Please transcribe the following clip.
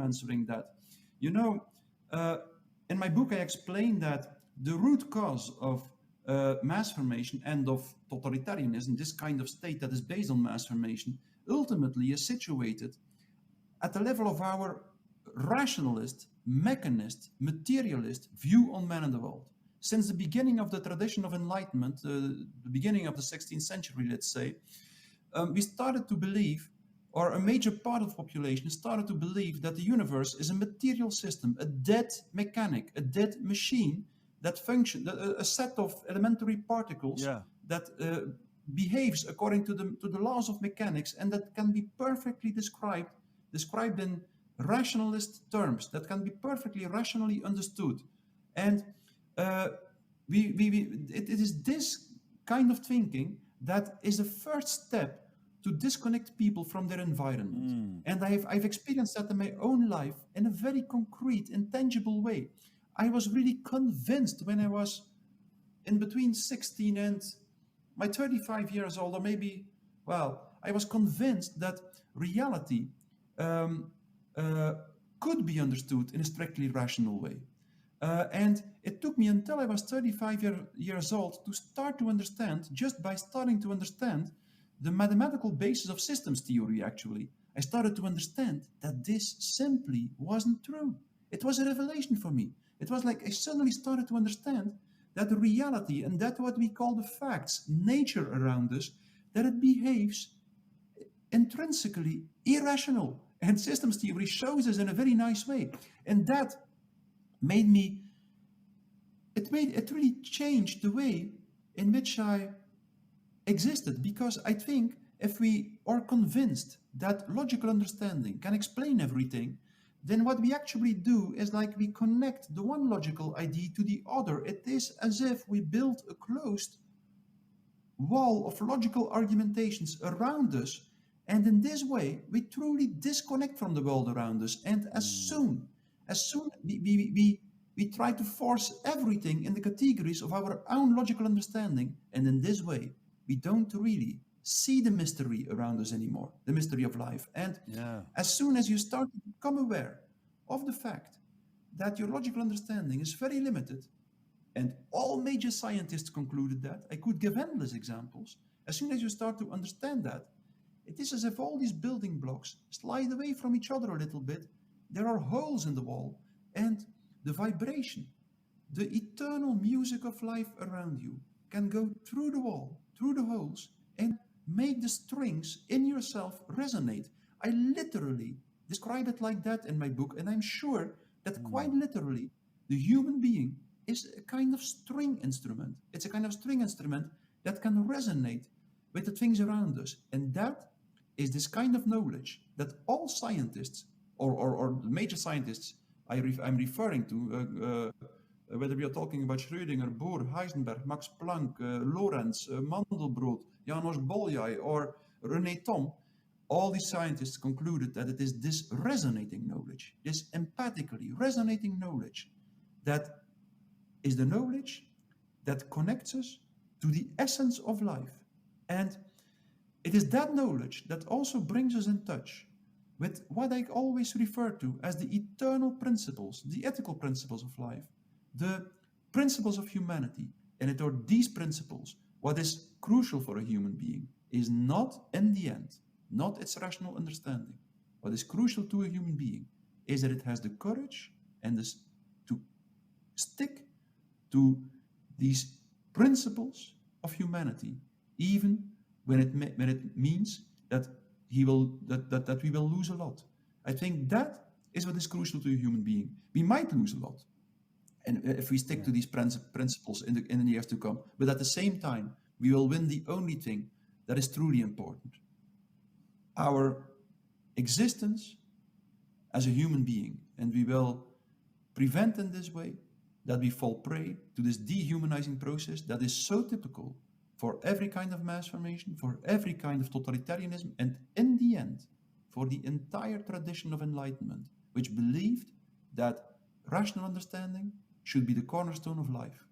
answering that. You know, in my book, I explain that the root cause of mass formation and of totalitarianism, this kind of state that is based on mass formation, ultimately is situated at the level of our rationalist, mechanist, materialist view on man and the world. Since the beginning of the tradition of enlightenment, the beginning of the 16th century, let's say, we started to believe, or a major part of the population started to believe, that the universe is a material system, a dead mechanic, a dead machine that functions, a set of elementary particles that behaves according to the laws of mechanics, and that can be perfectly described in rationalist terms, that can be perfectly rationally understood. And it is this kind of thinking that is the first step to disconnect people from their environment. And I've experienced that in my own life in a very concrete, intangible way. I was really convinced when I was in between 16 and my 35 years old, or maybe, well, I was convinced that reality could be understood in a strictly rational way. And it took me until I was 35 years old to start to understand, just by starting to understand the mathematical basis of systems theory, actually. I started to understand that this simply wasn't true. It was a revelation for me. It was like I suddenly started to understand that the reality, and that what we call the facts, nature around us, that it behaves intrinsically irrational. And systems theory shows us in a very nice way. And that it really changed the way in which I existed, because I think if we are convinced that logical understanding can explain everything, then what we actually do is like we connect the one logical idea to the other. It is as if we build a closed wall of logical argumentations around us, and in this way we truly disconnect from the world around us. And as soon we try to force everything in the categories of our own logical understanding, and in this way we don't really see the mystery around us anymore, the mystery of life. And as soon as you start to become aware of the fact that your logical understanding is very limited, and all major scientists concluded that, I could give endless examples. As soon as you start to understand that, it is as if all these building blocks slide away from each other a little bit. There are holes in the wall, and the vibration, the eternal music of life around you can go through the wall, through the holes, and make the strings in yourself resonate. I literally describe it like that in my book, and I'm sure that quite literally the human being is a kind of string instrument. It's a kind of string instrument that can resonate with the things around us. And that is this kind of knowledge that all scientists, or major scientists I'm referring to, whether we are talking about Schrödinger, Bohr, Heisenberg, Max Planck, Lorentz, Mandelbrot, Janos Bolyai, or René Thom, all these scientists concluded that it is this resonating knowledge, this empathically resonating knowledge, that is the knowledge that connects us to the essence of life. And it is that knowledge that also brings us in touch with what I always refer to as the eternal principles, the ethical principles of life, the principles of humanity. And it are these principles, what is crucial for a human being is not, in the end, not its rational understanding. What is crucial to a human being is that it has the courage and to stick to these principles of humanity, even when it means that we will lose a lot. I think that is what is crucial to a human being. We might lose a lot, and if we stick to these principles in the years to come, but at the same time, we will win the only thing that is truly important: our existence as a human being. And we will prevent in this way that we fall prey to this dehumanizing process that is so typical for every kind of mass formation, for every kind of totalitarianism, and in the end, for the entire tradition of enlightenment, which believed that rational understanding should be the cornerstone of life.